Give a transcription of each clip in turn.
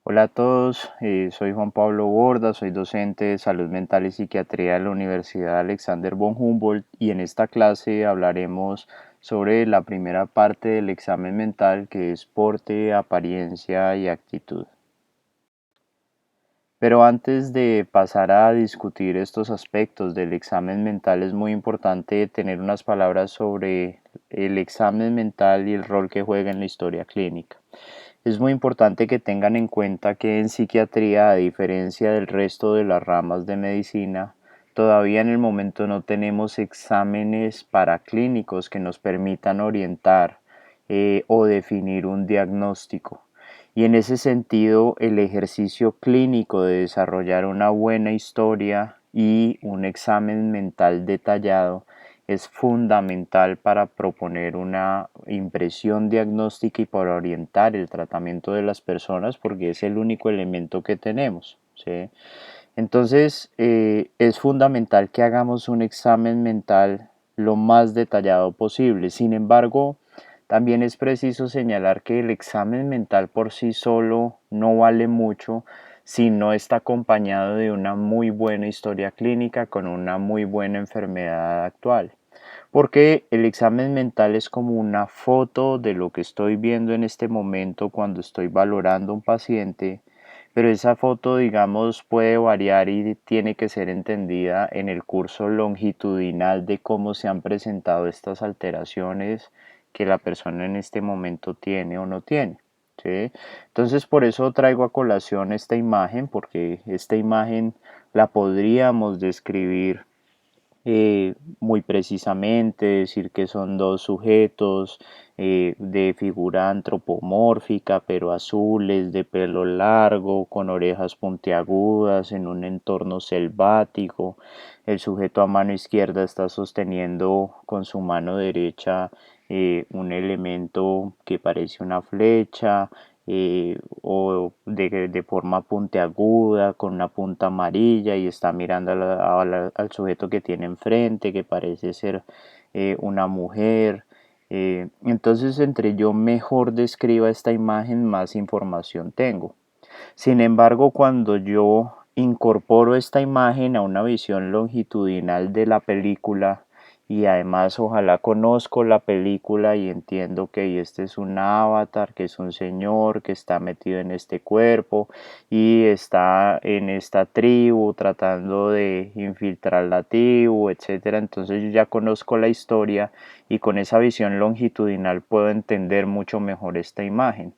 Hola a todos, soy Juan Pablo Borda, soy docente de salud mental y psiquiatría de la Universidad Alexander von Humboldt y en esta clase hablaremos sobre la primera parte del examen mental que es porte, apariencia y actitud. Pero antes de pasar a discutir estos aspectos del examen mental es muy importante tener unas palabras sobre el examen mental y el rol que juega en la historia clínica. Es muy importante que tengan en cuenta que en psiquiatría, a diferencia del resto de las ramas de medicina, todavía en el momento no tenemos exámenes paraclínicos que nos permitan orientar o definir un diagnóstico. Y en ese sentido, el ejercicio clínico de desarrollar una buena historia y un examen mental detallado es fundamental para proponer una impresión diagnóstica y para orientar el tratamiento de las personas porque es el único elemento que tenemos, ¿sí? Entonces, es fundamental que hagamos un examen mental lo más detallado posible. Sin embargo, también es preciso señalar que el examen mental por sí solo no vale mucho si no está acompañado de una muy buena historia clínica con una muy buena enfermedad actual. Porque el examen mental es como una foto de lo que estoy viendo en este momento cuando estoy valorando un paciente, pero esa foto, digamos, puede variar y tiene que ser entendida en el curso longitudinal de cómo se han presentado estas alteraciones que la persona en este momento tiene o no tiene. ¿Sí? Entonces por eso traigo a colación esta imagen, porque esta imagen la podríamos describir muy precisamente, decir que son dos sujetos de figura antropomórfica, pero azules, de pelo largo, con orejas puntiagudas, en un entorno selvático. El sujeto a mano izquierda está sosteniendo con su mano derecha un elemento que parece una flecha, o de forma puntiaguda, con una punta amarilla y está mirando al sujeto que tiene enfrente, que parece ser una mujer. Entonces, entre yo mejor describa esta imagen, más información tengo. Sin embargo, cuando yo incorporo esta imagen a una visión longitudinal de la película y además ojalá conozco la película y entiendo que este es un avatar, que es un señor que está metido en este cuerpo y está en esta tribu tratando de infiltrar la tribu, etcétera. Entonces yo ya conozco la historia y con esa visión longitudinal puedo entender mucho mejor esta imagen.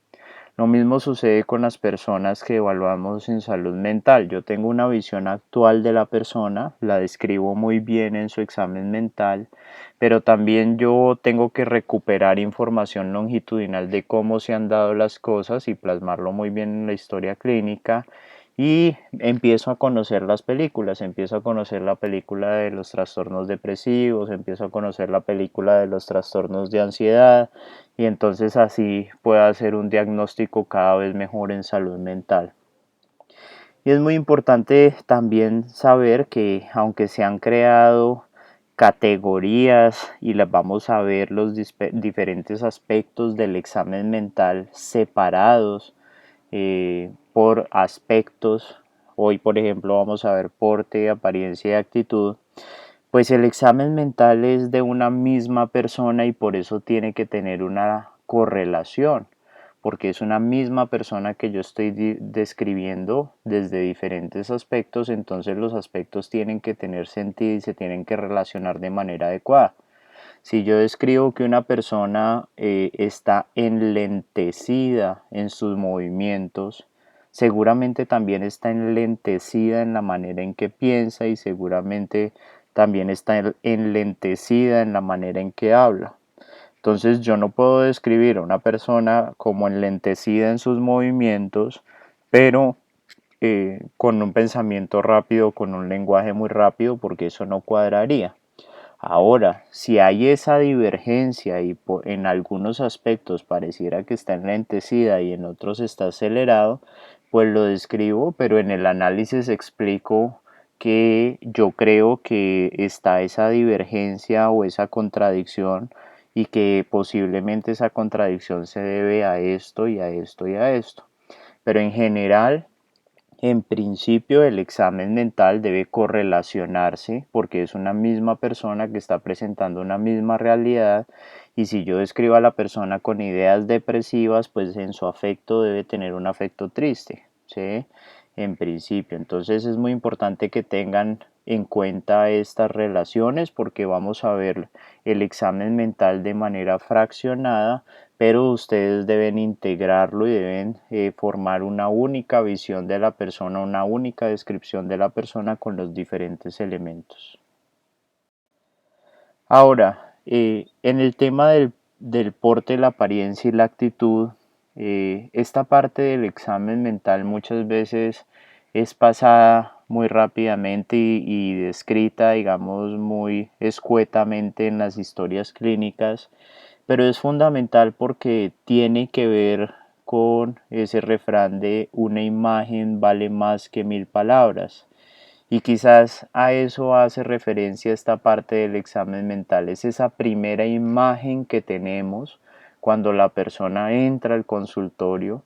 Lo mismo sucede con las personas que evaluamos en salud mental. Yo tengo una visión actual de la persona, la describo muy bien en su examen mental, pero también yo tengo que recuperar información longitudinal de cómo se han dado las cosas y plasmarlo muy bien en la historia clínica. Y empiezo a conocer las películas, empiezo a conocer la película de los trastornos depresivos, empiezo a conocer la película de los trastornos de ansiedad, y entonces así pueda hacer un diagnóstico cada vez mejor en salud mental. Y es muy importante también saber que aunque se han creado categorías y las vamos a ver los diferentes aspectos del examen mental separados por aspectos, hoy por ejemplo vamos a ver porte, apariencia y actitud, pues el examen mental es de una misma persona y por eso tiene que tener una correlación, porque es una misma persona que yo estoy describiendo desde diferentes aspectos, entonces los aspectos tienen que tener sentido y se tienen que relacionar de manera adecuada. Si yo describo que una persona está enlentecida en sus movimientos, seguramente también está enlentecida en la manera en que piensa y seguramente también está enlentecida en la manera en que habla. Entonces yo no puedo describir a una persona como enlentecida en sus movimientos, pero con un pensamiento rápido, con un lenguaje muy rápido, porque eso no cuadraría. Ahora, si hay esa divergencia y en algunos aspectos pareciera que está enlentecida y en otros está acelerado, pues lo describo, pero en el análisis explico que yo creo que está esa divergencia o esa contradicción y que posiblemente esa contradicción se debe a esto y a esto y a esto. pero en general, en principio, el examen mental debe correlacionarse porque es una misma persona que está presentando una misma realidad, y si yo describo a la persona con ideas depresivas, pues en su afecto debe tener un afecto triste, ¿sí? En principio, entonces es muy importante que tengan en cuenta estas relaciones porque vamos a ver el examen mental de manera fraccionada, pero ustedes deben integrarlo y deben formar una única visión de la persona, una única descripción de la persona con los diferentes elementos. Ahora, en el tema del porte, la apariencia y la actitud, esta parte del examen mental muchas veces es pasada muy rápidamente y descrita, digamos, muy escuetamente en las historias clínicas, pero es fundamental porque tiene que ver con ese refrán de una imagen vale más que mil palabras. Y quizás a eso hace referencia esta parte del examen mental. Es esa primera imagen que tenemos cuando la persona entra al consultorio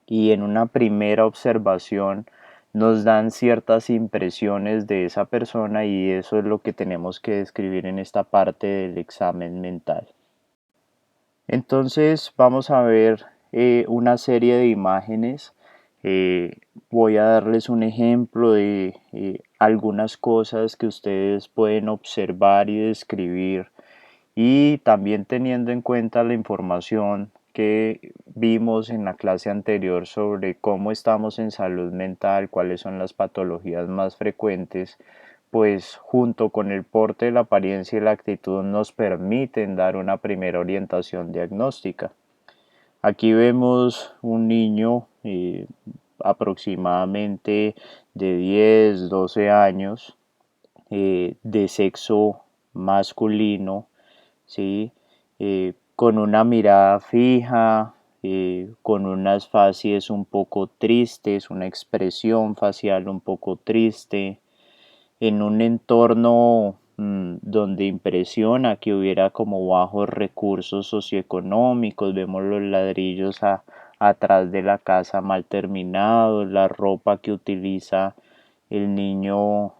y en una primera observación nos dan ciertas impresiones de esa persona, y eso es lo que tenemos que describir en esta parte del examen mental. Entonces vamos a ver una serie de imágenes. Eh, Voy a darles un ejemplo de algunas cosas que ustedes pueden observar y describir, y también teniendo en cuenta la información que vimos en la clase anterior sobre cómo estamos en salud mental, cuáles son las patologías más frecuentes, pues junto con el porte, la apariencia y la actitud nos permiten dar una primera orientación diagnóstica. Aquí vemos un niño aproximadamente de 10, 12 años, de sexo masculino, ¿sí? Con una mirada fija, con unas facies un poco tristes, una expresión facial un poco triste, en un entorno donde impresiona que hubiera como bajos recursos socioeconómicos. Vemos los ladrillos atrás de la casa mal terminados, la ropa que utiliza el niño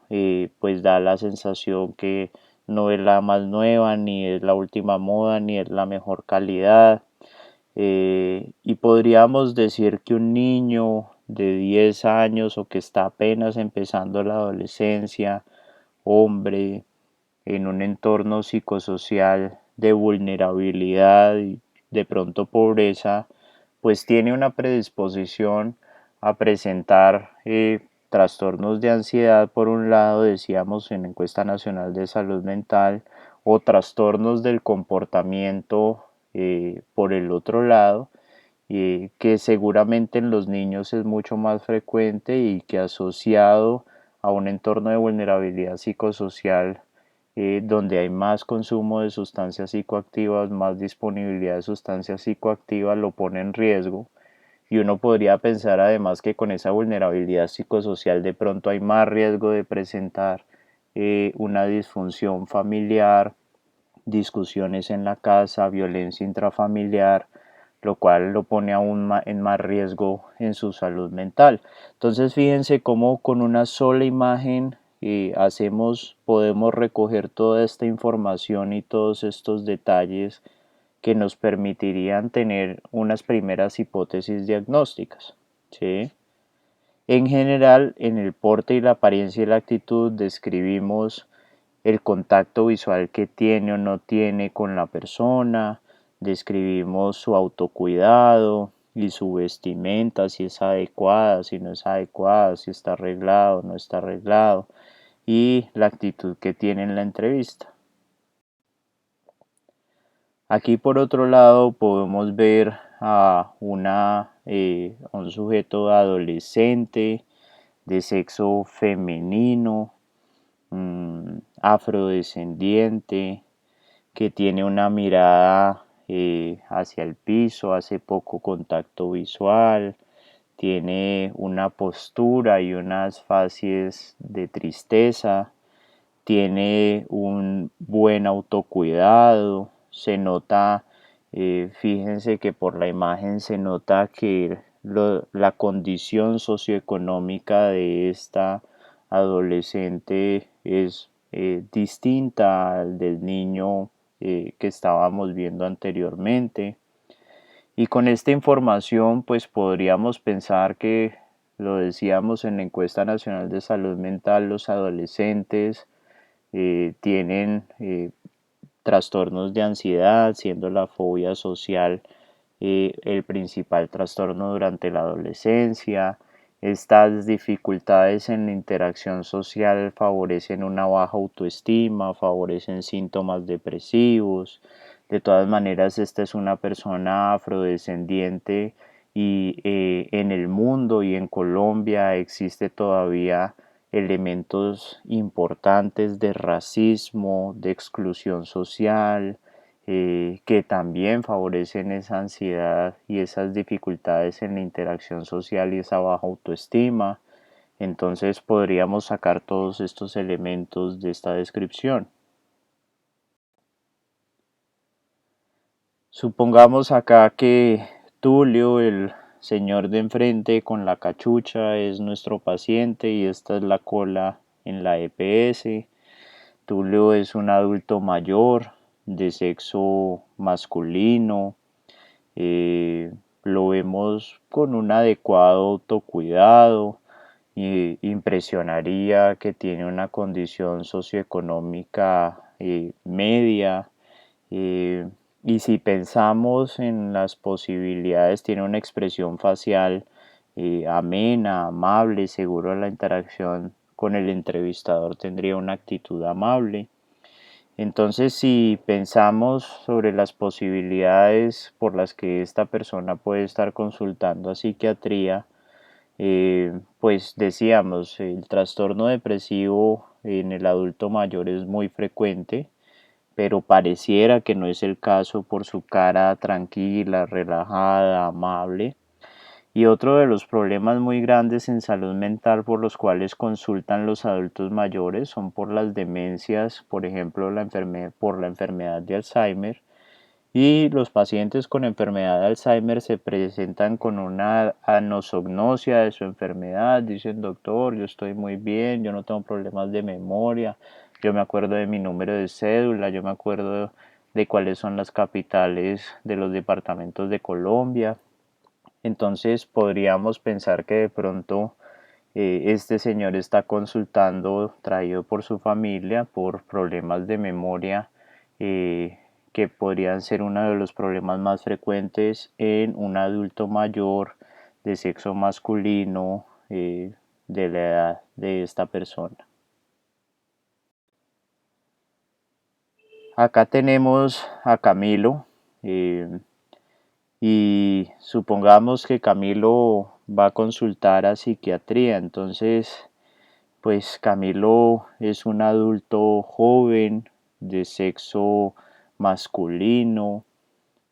pues da la sensación que no es la más nueva, ni es la última moda, ni es la mejor calidad. Y podríamos decir que un niño de 10 años o que está apenas empezando la adolescencia, hombre, en un entorno psicosocial de vulnerabilidad y de pronto pobreza, pues tiene una predisposición a presentar trastornos de ansiedad por un lado, decíamos en la encuesta nacional de salud mental, o trastornos del comportamiento por el otro lado, que seguramente en los niños es mucho más frecuente y que asociado a un entorno de vulnerabilidad psicosocial, donde hay más consumo de sustancias psicoactivas, más disponibilidad de sustancias psicoactivas, lo pone en riesgo. Y uno podría pensar además que con esa vulnerabilidad psicosocial de pronto hay más riesgo de presentar una disfunción familiar, discusiones en la casa, violencia intrafamiliar, lo cual lo pone aún en más riesgo en su salud mental. Entonces fíjense cómo con una sola imagen podemos recoger toda esta información y todos estos detalles que nos permitirían tener unas primeras hipótesis diagnósticas, ¿sí? En general, en el porte y la apariencia y la actitud describimos el contacto visual que tiene o no tiene con la persona, describimos su autocuidado y su vestimenta, si es adecuada, si no es adecuada, si está arreglado o no está arreglado, y la actitud que tiene en la entrevista. Aquí por otro lado podemos ver a un sujeto adolescente de sexo femenino, afrodescendiente, que tiene una mirada hacia el piso, hace poco contacto visual, tiene una postura y unas facies de tristeza, tiene un buen autocuidado, se nota, fíjense que por la imagen se nota que la condición socioeconómica de esta adolescente es distinta al del niño que estábamos viendo anteriormente. Y con esta información, pues podríamos pensar que, lo decíamos en la encuesta nacional de salud mental, los adolescentes tienen trastornos de ansiedad, siendo la fobia social el principal trastorno durante la adolescencia. Estas dificultades en la interacción social favorecen una baja autoestima, favorecen síntomas depresivos. De todas maneras, esta es una persona afrodescendiente y en el mundo y en Colombia existe todavía elementos importantes de racismo, de exclusión social, que también favorecen esa ansiedad y esas dificultades en la interacción social y esa baja autoestima. Entonces podríamos sacar todos estos elementos de esta descripción. Supongamos acá que Tulio, el señor de enfrente con la cachucha, es nuestro paciente y esta es la cola en la EPS. Tulio es un adulto mayor de sexo masculino. Lo vemos con un adecuado autocuidado. Y impresionaría que tiene una condición socioeconómica media. eh, y si pensamos en las posibilidades, tiene una expresión facial amena, amable, seguro la interacción con el entrevistador tendría una actitud amable. Entonces, si pensamos sobre las posibilidades por las que esta persona puede estar consultando a psiquiatría, pues decíamos, el trastorno depresivo en el adulto mayor es muy frecuente, pero pareciera que no es el caso por su cara tranquila, relajada, amable. Y otro de los problemas muy grandes en salud mental por los cuales consultan los adultos mayores son por las demencias, por ejemplo, por la enfermedad de Alzheimer. Y los pacientes con enfermedad de Alzheimer se presentan con una anosognosia de su enfermedad. Dicen, doctor, yo estoy muy bien, yo no tengo problemas de memoria, yo me acuerdo de mi número de cédula, yo me acuerdo de cuáles son las capitales de los departamentos de Colombia. Entonces podríamos pensar que de pronto este señor está consultando, traído por su familia, por problemas de memoria que podrían ser uno de los problemas más frecuentes en un adulto mayor de sexo masculino de la edad de esta persona. Acá tenemos a Camilo. eh, Y supongamos que Camilo va a consultar a psiquiatría, entonces, pues Camilo es un adulto joven de sexo masculino,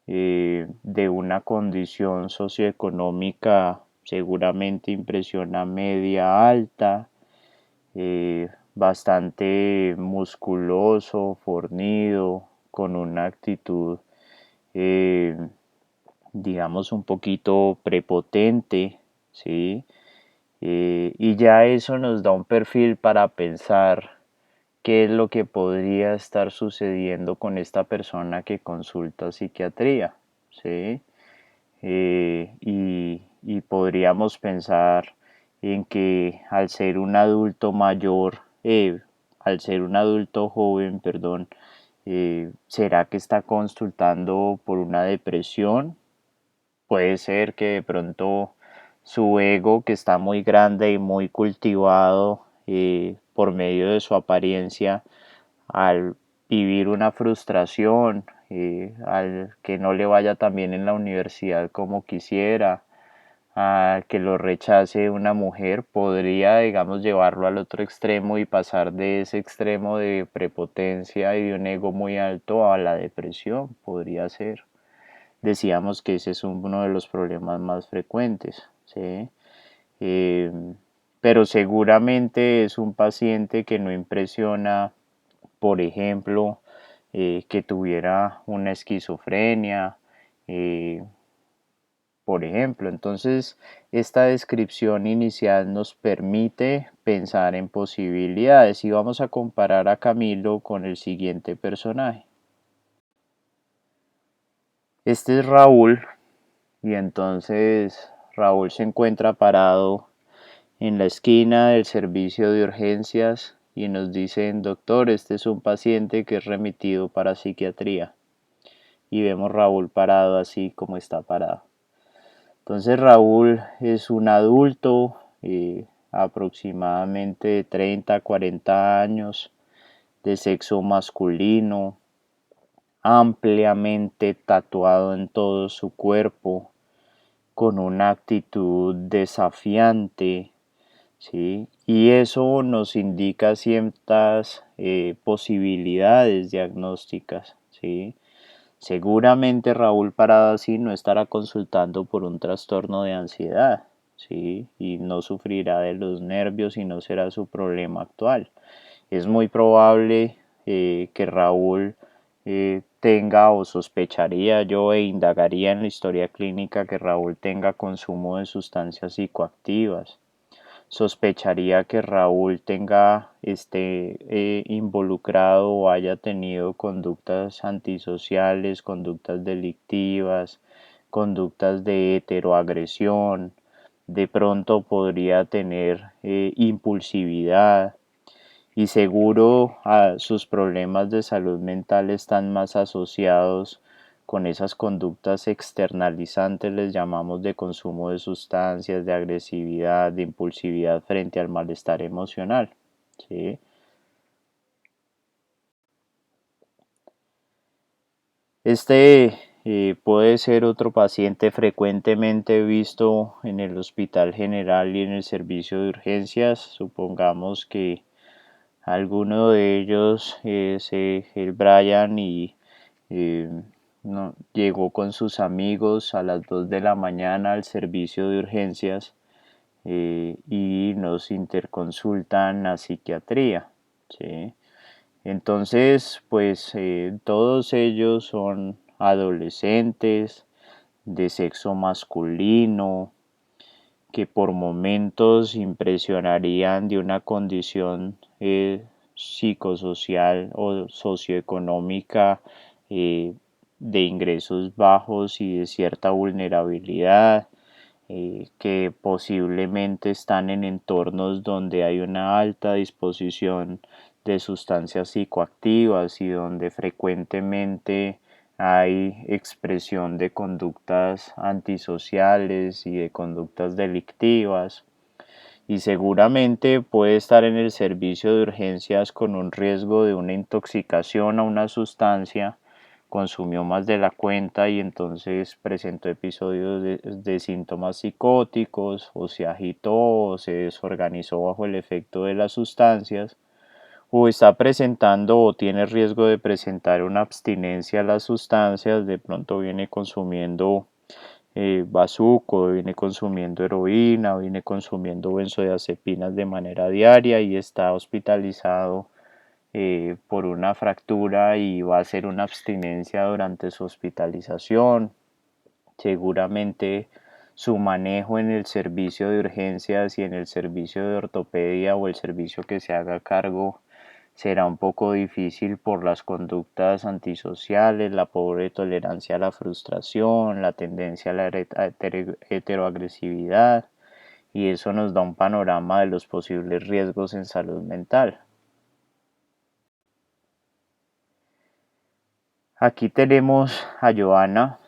de una condición socioeconómica seguramente impresiona media alta, bastante musculoso, fornido, con una actitud eh, digamos, un poquito prepotente, ¿sí? Y ya eso nos da un perfil para pensar qué es lo que podría estar sucediendo con esta persona que consulta psiquiatría, ¿sí? Y podríamos pensar en que al ser un adulto mayor, al ser un adulto joven, perdón, ¿será que está consultando por una depresión? Puede ser que de pronto su ego, que está muy grande y muy cultivado por medio de su apariencia, al vivir una frustración, al que no le vaya tan bien en la universidad como quisiera, a que lo rechace una mujer, podría, digamos, llevarlo al otro extremo y pasar de ese extremo de prepotencia y de un ego muy alto a la depresión, podría ser. Decíamos que ese es uno de los problemas más frecuentes, ¿sí? Eh, pero seguramente es un paciente que no impresiona, por ejemplo, que tuviera una esquizofrenia, eh, por ejemplo. Entonces, esta descripción inicial nos permite pensar en posibilidades y vamos a comparar a Camilo con el siguiente personaje. Este es Raúl y entonces Raúl se encuentra parado en la esquina del servicio de urgencias y nos dicen, doctor, este es un paciente que es remitido para psiquiatría. Y vemos Raúl parado así como está parado. Entonces Raúl es un adulto, aproximadamente de 30 a 40 años, de sexo masculino, ampliamente tatuado en todo su cuerpo, con una actitud desafiante, ¿sí? Y eso nos indica ciertas posibilidades diagnósticas, ¿sí? Seguramente Raúl parado así no estará consultando por un trastorno de ansiedad, ¿sí? Y no sufrirá de los nervios y no será su problema actual. Es muy probable que Raúl tenga o sospecharía yo e indagaría en la historia clínica que Raúl tenga consumo de sustancias psicoactivas. Sospecharía que Raúl esté involucrado o haya tenido conductas antisociales, conductas delictivas, conductas de heteroagresión, de pronto podría tener impulsividad y seguro sus problemas de salud mental están más asociados con esas conductas externalizantes, les llamamos, de consumo de sustancias, de agresividad, de impulsividad frente al malestar emocional. ¿Sí? Este puede ser otro paciente frecuentemente visto en el Hospital General y en el servicio de urgencias. Supongamos que alguno de ellos es el Brian y eh, llegó con sus amigos a las 2 de la mañana al servicio de urgencias y nos interconsultan a psiquiatría. ¿Sí? Entonces, pues todos ellos son adolescentes de sexo masculino que por momentos impresionarían de una condición psicosocial o socioeconómica eh, de ingresos bajos y de cierta vulnerabilidad, que posiblemente están en entornos donde hay una alta disposición de sustancias psicoactivas y donde frecuentemente hay expresión de conductas antisociales y de conductas delictivas y seguramente puede estar en el servicio de urgencias con un riesgo de una intoxicación a una sustancia, consumió más de la cuenta y entonces presentó episodios de síntomas psicóticos o se agitó o se desorganizó bajo el efecto de las sustancias o está presentando o tiene riesgo de presentar una abstinencia a las sustancias, de pronto viene consumiendo bazuco, viene consumiendo heroína, viene consumiendo benzodiazepinas de manera diaria y está hospitalizado por una fractura y va a hacer una abstinencia durante su hospitalización. Seguramente su manejo en el servicio de urgencias y en el servicio de ortopedia o el servicio que se haga cargo será un poco difícil por las conductas antisociales, la pobre tolerancia a la frustración, la tendencia a la heteroagresividad y eso nos da un panorama de los posibles riesgos en salud mental. Aquí tenemos a Joana,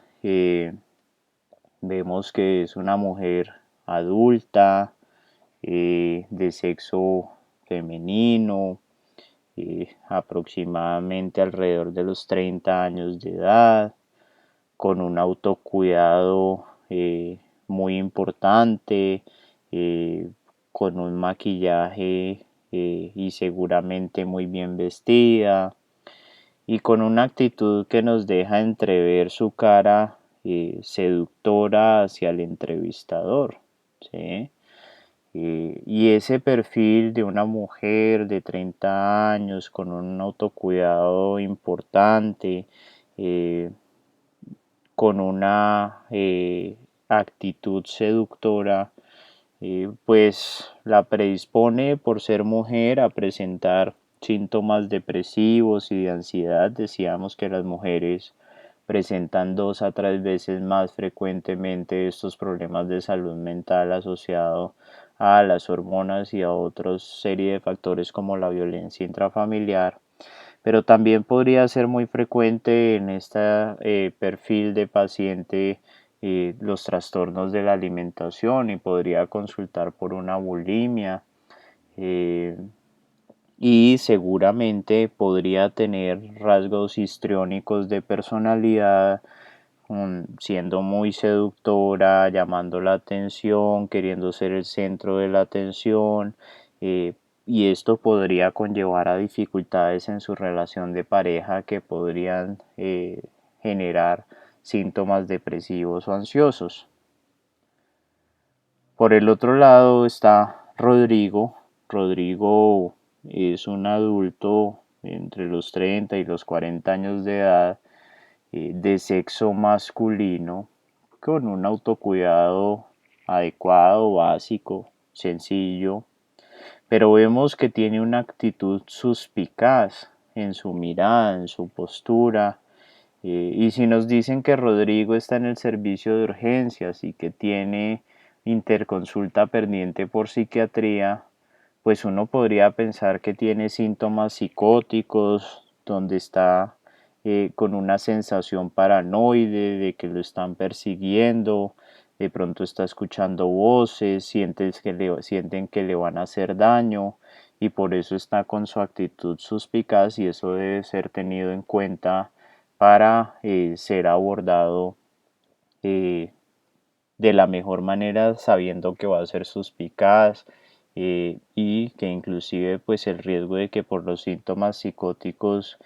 vemos que es una mujer adulta, de sexo femenino, aproximadamente alrededor de los 30 años de edad, con un autocuidado muy importante, eh, con un maquillaje y seguramente muy bien vestida y con una actitud que nos deja entrever su cara seductora hacia el entrevistador. ¿Sí? Y ese perfil de una mujer de 30 años con un autocuidado importante, con una actitud seductora, pues la predispone por ser mujer a presentar síntomas depresivos y de ansiedad. Decíamos que las mujeres presentan 2 a 3 veces más frecuentemente estos problemas de salud mental asociados a las hormonas y a otra serie de factores como la violencia intrafamiliar, pero también podría ser muy frecuente en este perfil de paciente los trastornos de la alimentación y podría consultar por una bulimia, eh, y seguramente podría tener rasgos histriónicos de personalidad, siendo muy seductora, llamando la atención, queriendo ser el centro de la atención, eh, y esto podría conllevar a dificultades en su relación de pareja que podrían generar síntomas depresivos o ansiosos. Por el otro lado está Rodrigo. Rodrigo es un adulto entre los 30 y los 40 años de edad, de sexo masculino, con un autocuidado adecuado, básico, sencillo, pero vemos que tiene una actitud suspicaz en su mirada, en su postura. Y si nos dicen que Rodrigo está en el servicio de urgencias y que tiene interconsulta pendiente por psiquiatría, pues uno podría pensar que tiene síntomas psicóticos, donde está con una sensación paranoide de que lo están persiguiendo, de pronto está escuchando voces, sienten que le van a hacer daño y por eso está con su actitud suspicaz, y eso debe ser tenido en cuenta para ser abordado eh, de la mejor manera, sabiendo que va a ser suspicaz, y que inclusive pues el riesgo de que por los síntomas psicóticos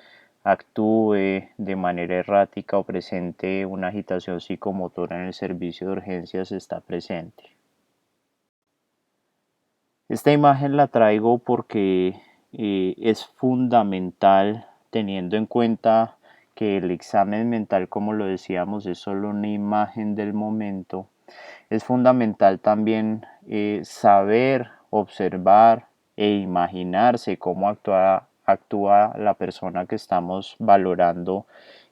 actúe de manera errática o presente una agitación psicomotora en el servicio de urgencias está presente. Esta imagen la traigo porque es fundamental, teniendo en cuenta que el examen mental, como lo decíamos, es solo una imagen del momento. Es fundamental también saber, observar e imaginarse cómo actúa la persona que estamos valorando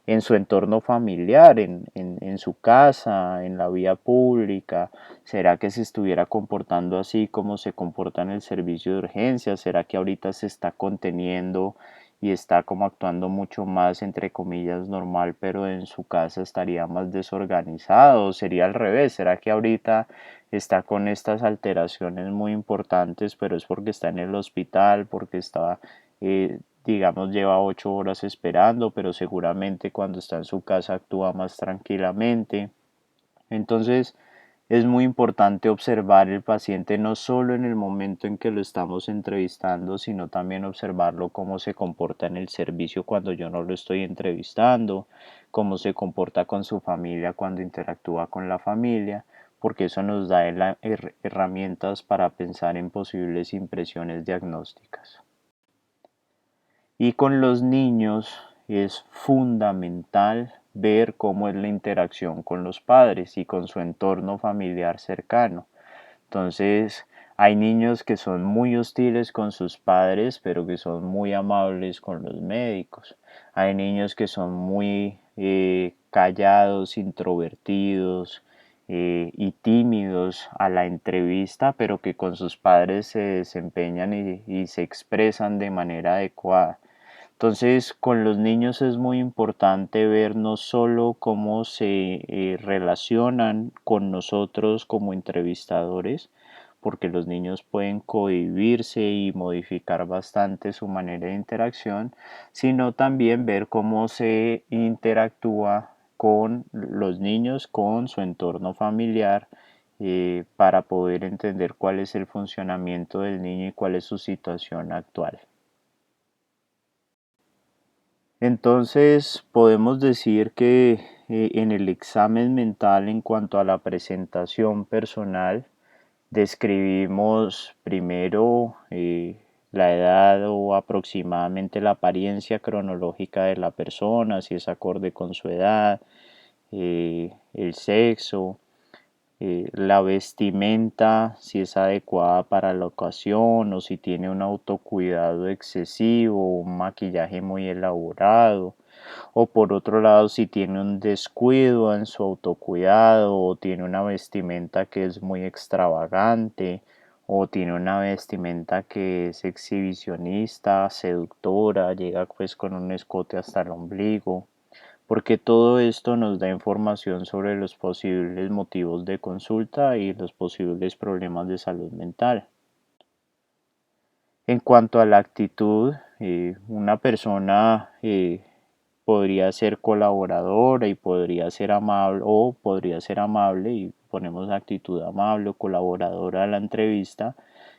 en su entorno familiar, en su casa, en la vía pública. ¿Será que se estuviera comportando así como se comporta en el servicio de urgencias? ¿Será que ahorita se está conteniendo y está como actuando mucho más, entre comillas, normal, pero en su casa estaría más desorganizado? ¿Sería al revés? ¿Será que ahorita está con estas alteraciones muy importantes, pero es porque está en el hospital, porque está, digamos, lleva 8 horas esperando, pero seguramente cuando está en su casa actúa más tranquilamente? Entonces, es muy importante observar el paciente no solo en el momento en que lo estamos entrevistando, sino también observarlo cómo se comporta en el servicio cuando yo no lo estoy entrevistando, cómo se comporta con su familia cuando interactúa con la familia, porque eso nos da herramientas para pensar en posibles impresiones diagnósticas. Y con los niños es fundamental ver cómo es la interacción con los padres y con su entorno familiar cercano. Entonces, hay niños que son muy hostiles con sus padres, pero que son muy amables con los médicos. Hay niños que son muy callados, introvertidos, y tímidos a la entrevista, pero que con sus padres se desempeñan y se expresan de manera adecuada. Entonces, con los niños es muy importante ver no solo cómo se relacionan con nosotros como entrevistadores, porque los niños pueden cohibirse y modificar bastante su manera de interacción, sino también ver cómo se interactúa con los niños, con su entorno familiar, para poder entender cuál es el funcionamiento del niño y cuál es su situación actual. Entonces, podemos decir que en el examen mental, en cuanto a la presentación personal, describimos primero la edad o aproximadamente la apariencia cronológica de la persona, si es acorde con su edad, el sexo. la vestimenta, si es adecuada para la ocasión o si tiene un autocuidado excesivo, un maquillaje muy elaborado, o por otro lado si tiene un descuido en su autocuidado o tiene una vestimenta que es muy extravagante o tiene una vestimenta que es exhibicionista, seductora, llega pues con un escote hasta el ombligo, porque todo esto nos da información sobre los posibles motivos de consulta y los posibles problemas de salud mental. En cuanto a la actitud, una persona podría ser colaboradora y podría ser amable o podría ser amable y ponemos actitud amable o colaboradora a la entrevista,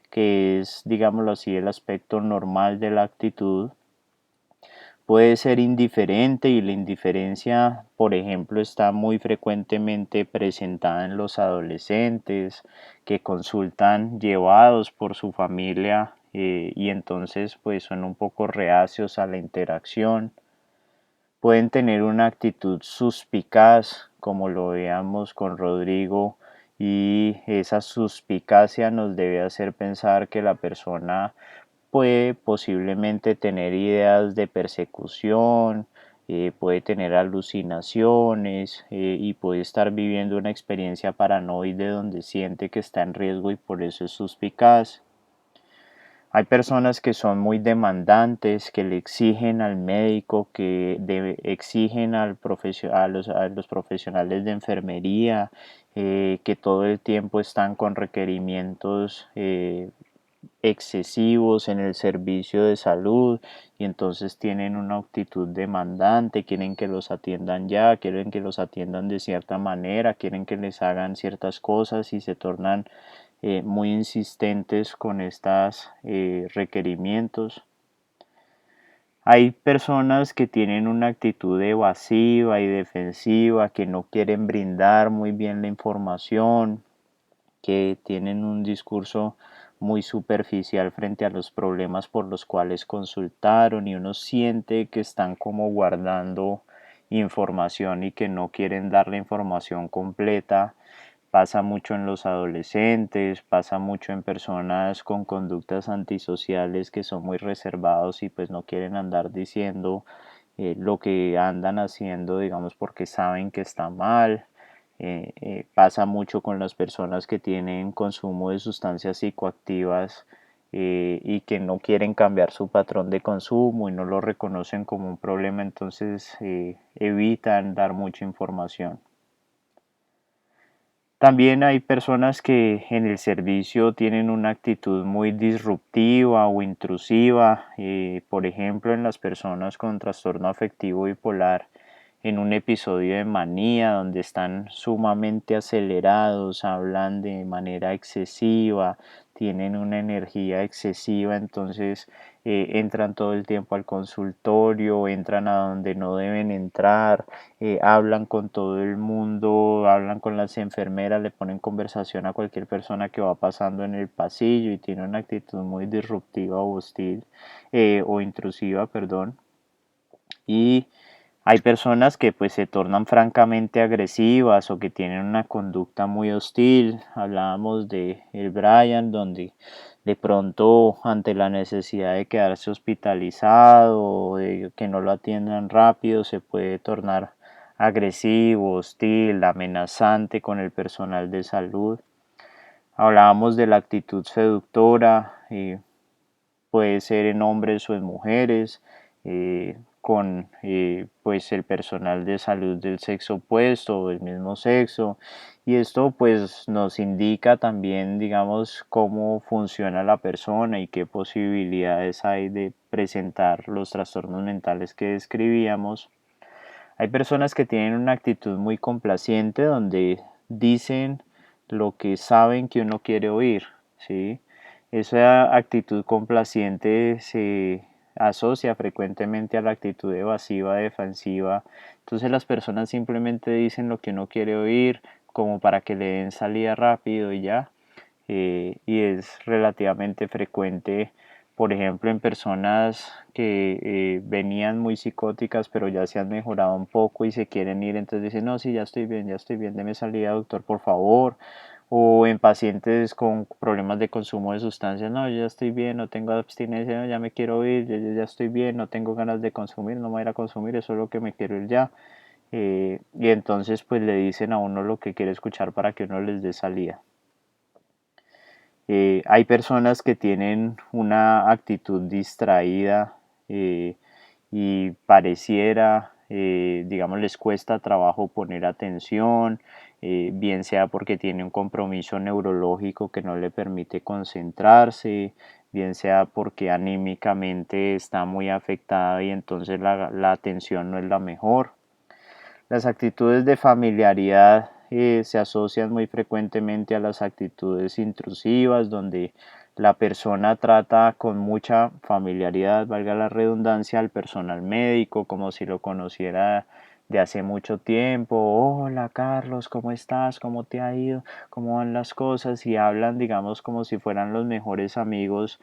que es, digámoslo así, el aspecto normal de la actitud. Puede ser indiferente y la indiferencia, por ejemplo, está muy frecuentemente presentada en los adolescentes que consultan llevados por su familia y entonces pues son un poco reacios a la interacción. Pueden tener una actitud suspicaz, como lo veamos con Rodrigo, y esa suspicacia nos debe hacer pensar que la persona puede posiblemente tener ideas de persecución, puede tener alucinaciones y puede estar viviendo una experiencia paranoide donde siente que está en riesgo y por eso es suspicaz. Hay personas que son muy demandantes, que le exigen al médico, exigen a los profesionales de enfermería, que todo el tiempo están con requerimientos excesivos en el servicio de salud y entonces tienen una actitud demandante, quieren que los atiendan ya, quieren que los atiendan de cierta manera, quieren que les hagan ciertas cosas y se tornan muy insistentes con estos requerimientos. Hay personas que tienen una actitud evasiva y defensiva, que no quieren brindar muy bien la información, que tienen un discurso muy superficial frente a los problemas por los cuales consultaron y uno siente que están como guardando información y que no quieren dar la información completa. Pasa mucho en los adolescentes, pasa mucho en personas con conductas antisociales que son muy reservados y pues no quieren andar diciendo lo que andan haciendo, digamos, porque saben que está mal. Pasa mucho con las personas que tienen consumo de sustancias psicoactivas y que no quieren cambiar su patrón de consumo y no lo reconocen como un problema, entonces evitan dar mucha información. También hay personas que en el servicio tienen una actitud muy disruptiva o intrusiva, por ejemplo en las personas con trastorno afectivo bipolar, en un episodio de manía donde están sumamente acelerados, hablan de manera excesiva, tienen una energía excesiva, entonces entran todo el tiempo al consultorio, entran a donde no deben entrar, hablan con todo el mundo, hablan con las enfermeras, le ponen conversación a cualquier persona que va pasando en el pasillo y tiene una actitud muy disruptiva o hostil o intrusiva, perdón. Y hay personas que pues se tornan francamente agresivas o que tienen una conducta muy hostil. Hablábamos de el Brian, donde de pronto ante la necesidad de quedarse hospitalizado o de que no lo atiendan rápido se puede tornar agresivo, hostil, amenazante con el personal de salud. Hablábamos de la actitud seductora, puede ser en hombres o en mujeres, con pues el personal de salud del sexo opuesto o del mismo sexo, y esto pues nos indica también, digamos, cómo funciona la persona y qué posibilidades hay de presentar los trastornos mentales que describíamos. Hay personas que tienen una actitud muy complaciente donde dicen lo que saben que uno quiere oír, ¿sí? Esa actitud complaciente se asocia frecuentemente a la actitud evasiva, defensiva. Entonces las personas simplemente dicen lo que uno quiere oír como para que le den salida rápido y ya. Y es relativamente frecuente por ejemplo, en personas que venían muy psicóticas, pero ya se han mejorado un poco y se quieren ir, entonces dicen, no, sí, ya estoy bien, deme salida, doctor, por favor. O en pacientes con problemas de consumo de sustancias, no, yo ya estoy bien, no tengo abstinencia, no, ya me quiero ir, yo ya estoy bien, no tengo ganas de consumir, no me voy a ir a consumir, eso es lo que me quiero ir ya. Y entonces pues le dicen a uno lo que quiere escuchar para que uno les dé salida. Hay personas que tienen una actitud distraída eh, y pareciera, digamos, les cuesta trabajo poner atención, bien sea porque tiene un compromiso neurológico que no le permite concentrarse, bien sea porque anímicamente está muy afectada y entonces la atención no es la mejor. Las actitudes de familiaridad se asocian muy frecuentemente a las actitudes intrusivas, donde la persona trata con mucha familiaridad, valga la redundancia, al personal médico, como si lo conociera de hace mucho tiempo. Hola Carlos, ¿cómo estás? ¿Cómo te ha ido? ¿Cómo van las cosas? Y hablan, digamos, como si fueran los mejores amigos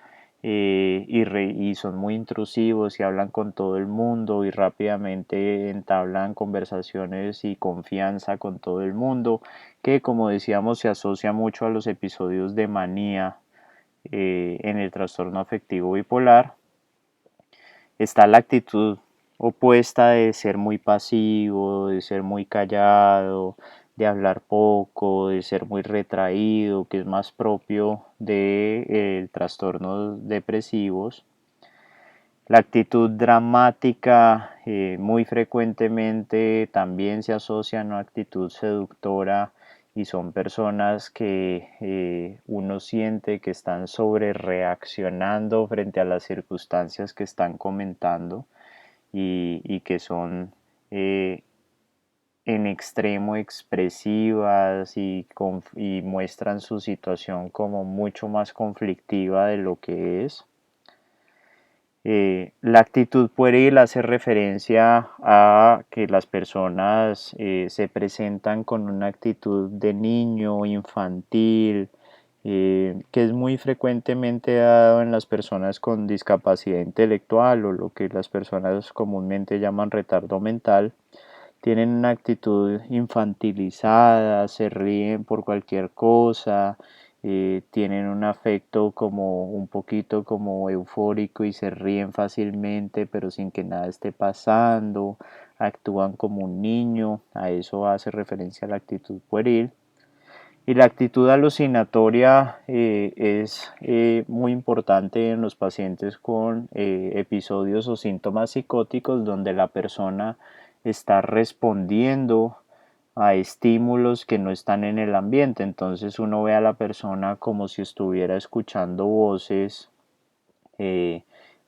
y son muy intrusivos y hablan con todo el mundo y rápidamente entablan conversaciones y confianza con todo el mundo, que como decíamos se asocia mucho a los episodios de manía en el trastorno afectivo bipolar. Está la actitud opuesta de ser muy pasivo, de ser muy callado, de hablar poco, de ser muy retraído, que es más propio de trastornos depresivos. La actitud dramática muy frecuentemente también se asocia a una actitud seductora y son personas que uno siente que están sobre reaccionando frente a las circunstancias que están comentando y que son eh, en extremo expresivas y muestran su situación como mucho más conflictiva de lo que es. La actitud pueril hace referencia a que las personas se presentan con una actitud de niño, infantil, que es muy frecuentemente dado en las personas con discapacidad intelectual o lo que las personas comúnmente llaman retardo mental. Tienen una actitud infantilizada, se ríen por cualquier cosa, tienen un afecto como un poquito como eufórico y se ríen fácilmente pero sin que nada esté pasando, actúan como un niño, a eso hace referencia la actitud pueril. Y la actitud alucinatoria es muy importante en los pacientes con episodios o síntomas psicóticos donde la persona está respondiendo a estímulos que no están en el ambiente. Entonces uno ve a la persona como si estuviera escuchando voces eh,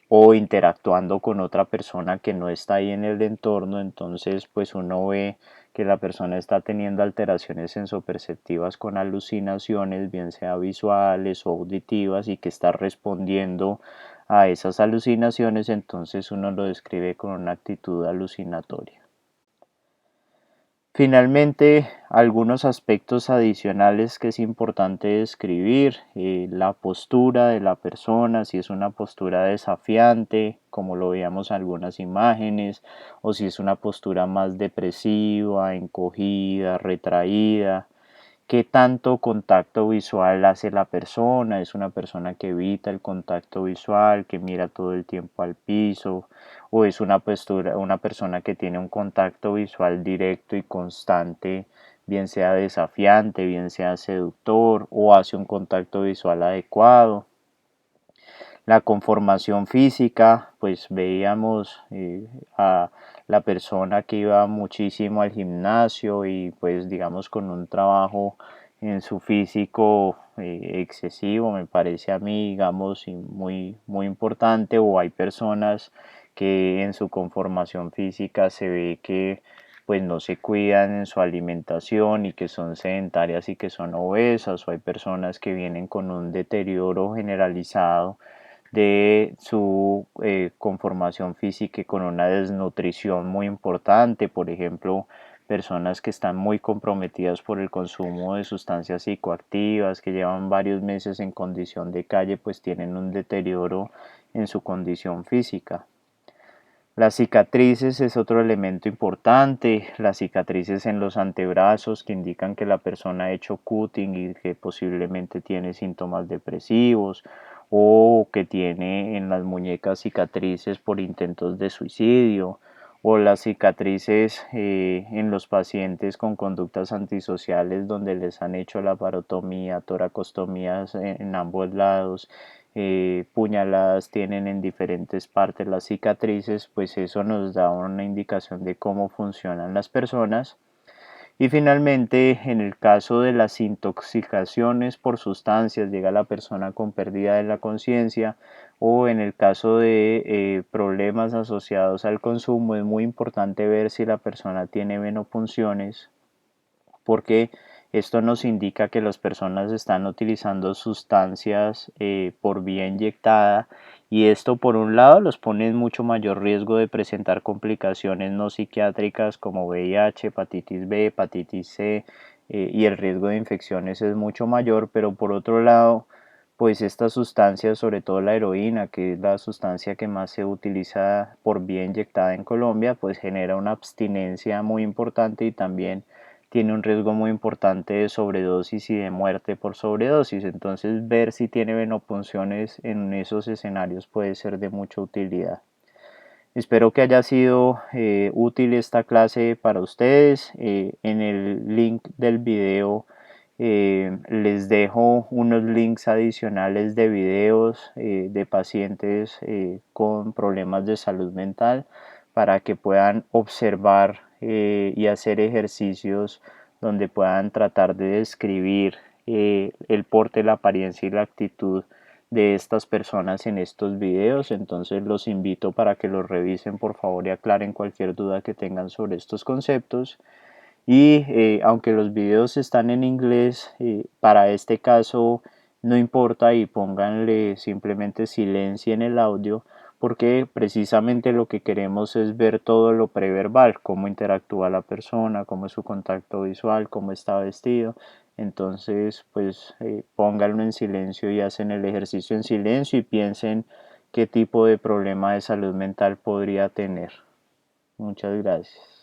o interactuando con otra persona que no está ahí en el entorno, entonces pues uno ve que la persona está teniendo alteraciones sensoperceptivas con alucinaciones, bien sea visuales o auditivas, y que está respondiendo a esas alucinaciones, entonces uno lo describe con una actitud alucinatoria. Finalmente, algunos aspectos adicionales que es importante describir, la postura de la persona, si es una postura desafiante, como lo veíamos en algunas imágenes, o si es una postura más depresiva, encogida, retraída, qué tanto contacto visual hace la persona, es una persona que evita el contacto visual, que mira todo el tiempo al piso, o es una persona que tiene un contacto visual directo y constante, bien sea desafiante, bien sea seductor, o hace un contacto visual adecuado. La conformación física, pues veíamos a la persona que iba muchísimo al gimnasio y pues digamos con un trabajo en su físico excesivo, me parece a mí, digamos, y muy importante, o hay personas que en su conformación física se ve que pues no se cuidan en su alimentación y que son sedentarias y que son obesas, o hay personas que vienen con un deterioro generalizado de su conformación física y con una desnutrición muy importante, por ejemplo, personas que están muy comprometidas por el consumo de sustancias psicoactivas, que llevan varios meses en condición de calle, pues tienen un deterioro en su condición física. Las cicatrices es otro elemento importante, las cicatrices en los antebrazos que indican que la persona ha hecho cutting y que posiblemente tiene síntomas depresivos, o que tiene en las muñecas cicatrices por intentos de suicidio, o las cicatrices en los pacientes con conductas antisociales donde les han hecho laparotomía, toracostomías en ambos lados, puñaladas tienen en diferentes partes las cicatrices, pues eso nos da una indicación de cómo funcionan las personas. Y finalmente, en el caso de las intoxicaciones por sustancias, llega la persona con pérdida de la conciencia, o en el caso de problemas asociados al consumo, es muy importante ver si la persona tiene venopunciones, porque esto nos indica que las personas están utilizando sustancias por vía inyectada, y esto por un lado los pone en mucho mayor riesgo de presentar complicaciones no psiquiátricas como VIH, hepatitis B, hepatitis C, y el riesgo de infecciones es mucho mayor, pero por otro lado, pues estas sustancias, sobre todo la heroína, que es la sustancia que más se utiliza por vía inyectada en Colombia, pues genera una abstinencia muy importante y también tiene un riesgo muy importante de sobredosis y de muerte por sobredosis. Entonces, ver si tiene venopunciones en esos escenarios puede ser de mucha utilidad. Espero que haya sido útil esta clase para ustedes. En el link del video les dejo unos links adicionales de videos de pacientes con problemas de salud mental, para que puedan observar y hacer ejercicios donde puedan tratar de describir el porte, la apariencia y la actitud de estas personas en estos videos. Entonces los invito para que los revisen por favor y aclaren cualquier duda que tengan sobre estos conceptos. Y aunque los videos están en inglés, para este caso no importa, y pónganle simplemente silencio en el audio, porque precisamente lo que queremos es ver todo lo preverbal, cómo interactúa la persona, cómo es su contacto visual, cómo está vestido. Entonces, pues pónganlo en silencio y hacen el ejercicio en silencio y piensen qué tipo de problema de salud mental podría tener. Muchas gracias.